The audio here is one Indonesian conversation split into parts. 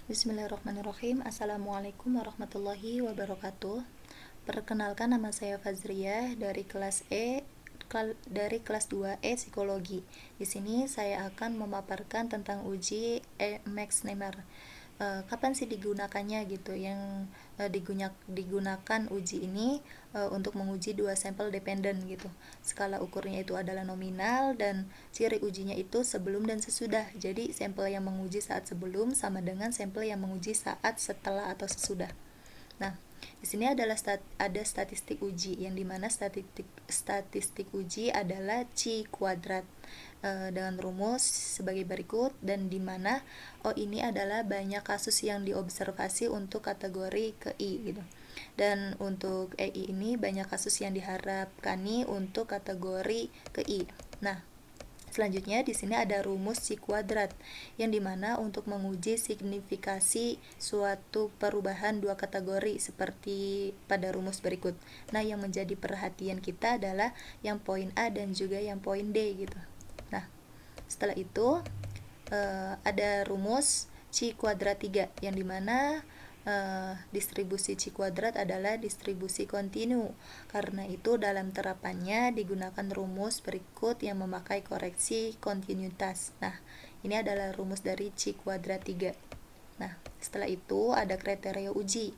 Bismillahirrahmanirrahim. Assalamualaikum warahmatullahi wabarakatuh. Perkenalkan, nama saya Fazriyah dari kelas 2E Psikologi. Di sini saya akan memaparkan tentang uji Max Nemer. Kapan sih digunakannya gitu? Yang digunakan uji ini untuk menguji dua sampel dependen gitu. Skala ukurnya itu adalah nominal dan ciri ujinya itu sebelum dan sesudah. Jadi sampel yang menguji saat sebelum sama dengan sampel yang menguji saat setelah atau sesudah. Nah, di sini ada statistik uji, yang dimana statistik uji adalah C kuadrat dengan rumus sebagai berikut, dan dimana ini adalah banyak kasus yang diobservasi untuk kategori KI gitu. Dan untuk EI ini banyak kasus yang diharapkani untuk kategori KI. Nah, selanjutnya di sini ada rumus C kuadrat, yang dimana untuk menguji signifikasi suatu perubahan dua kategori seperti pada rumus berikut. Nah, yang menjadi perhatian kita adalah yang poin A dan juga yang poin D gitu. Nah, setelah itu ada rumus C kuadrat 3, yang dimana distribusi C kuadrat adalah distribusi kontinu. Karena itu dalam terapannya digunakan rumus berikut yang memakai koreksi kontinuitas. Nah, ini adalah rumus dari C kuadrat 3. Nah, setelah itu ada kriteria uji.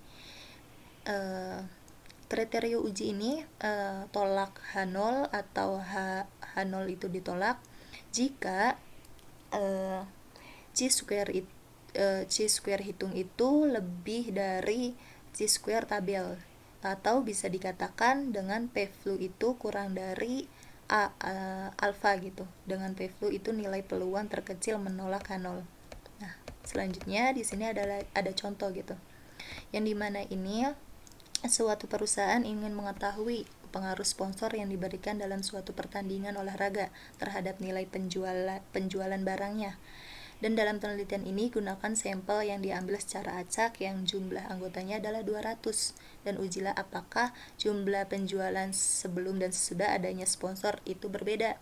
Kriteria uji ini tolak H0 atau H0 itu ditolak jika C square hitung itu lebih dari C square tabel, atau bisa dikatakan dengan P flu itu kurang dari alfa gitu. Dengan P flu itu nilai peluang terkecil menolak H0. Nah, selanjutnya di sini ada contoh gitu. Yang dimana ini suatu perusahaan ingin mengetahui pengaruh sponsor yang diberikan dalam suatu pertandingan olahraga terhadap nilai penjualan barangnya. Dan dalam penelitian ini gunakan sampel yang diambil secara acak yang jumlah anggotanya adalah 200, dan ujilah apakah jumlah penjualan sebelum dan sesudah adanya sponsor itu berbeda.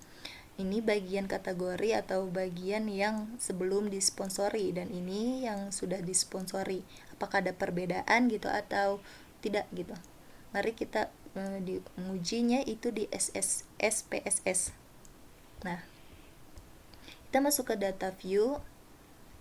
Ini bagian kategori atau bagian yang sebelum disponsori, dan ini yang sudah disponsori. Apakah ada perbedaan gitu atau tidak gitu. Mari kita mengujinya itu di SPSS. Nah, kita masuk ke data view,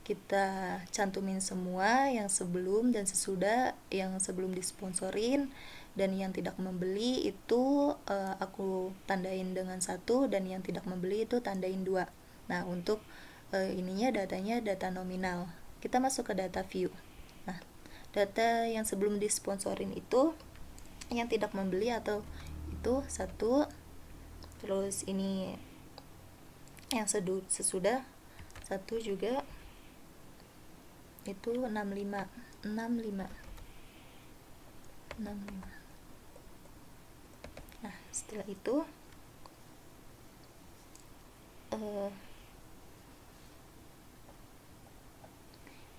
kita cantumin semua yang sebelum dan sesudah, yang sebelum disponsorin dan yang tidak membeli itu aku tandain dengan 1, dan yang tidak membeli itu tandain 2. Nah, untuk ininya datanya data nominal. Kita masuk ke data view. Nah, data yang sebelum disponsorin itu yang tidak membeli atau itu 1, terus ini yang sesudah 1 juga itu 65. Nah, setelah itu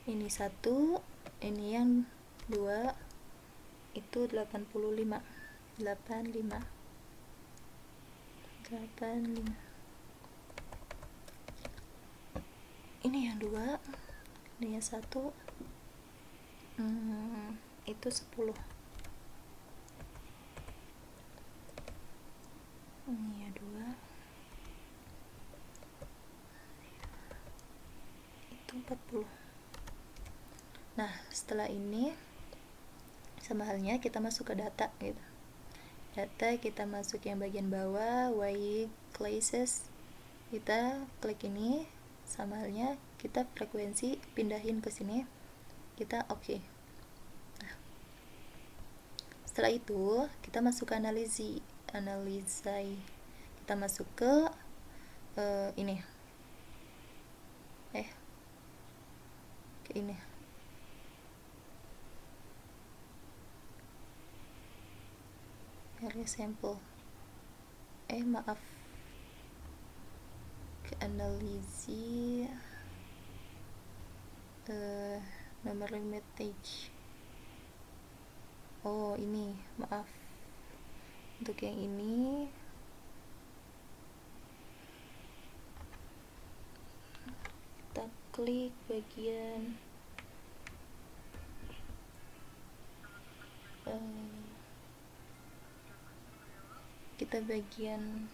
ini 1, ini yang 2 itu 85. Ini yang 2, ini yang 1 itu 10. Ini yang 2 itu 40. Nah, setelah ini sama halnya kita masuk ke data gitu. Data kita masuk yang bagian bawah, Y classes, kita klik ini, sama halnya kita frekuensi pindahin ke sini, kita oke. Nah, setelah itu kita masuk ke analisa, kita masuk ke ini ke ini area sampel maaf ke analisi nomor limitage. Ini maaf, untuk yang ini kita klik bagian Eh, kita bagian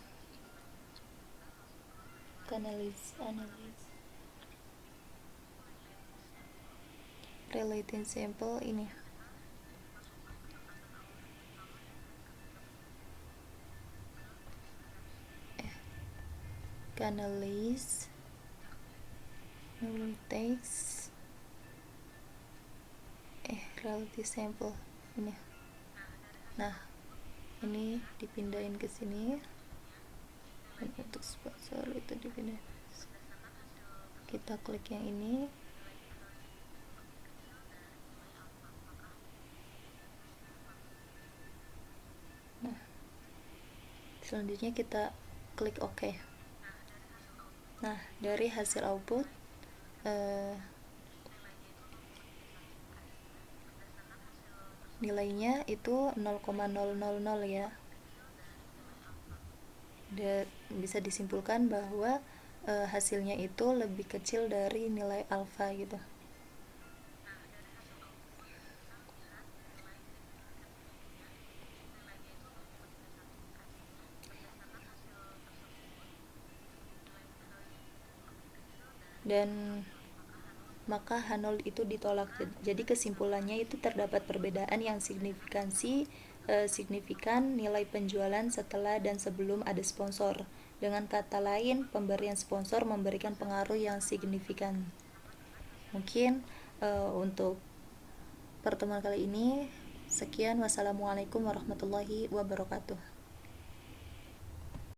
analyze relating sample ini. Analyze text relative sample ini. Nah, ini dipindahin ke sini, dan untuk sponsor itu dipindahin. Kita klik yang ini. Nah, selanjutnya kita klik OK. Nah, dari hasil output nilainya itu 0,000 ya. Bisa disimpulkan bahwa hasilnya itu lebih kecil dari nilai alfa gitu. Dan maka H0 itu ditolak. Jadi kesimpulannya itu terdapat perbedaan yang signifikan nilai penjualan setelah dan sebelum ada sponsor. Dengan kata lain, pemberian sponsor memberikan pengaruh yang signifikan. Mungkin untuk pertemuan kali ini sekian. Wassalamualaikum warahmatullahi wabarakatuh.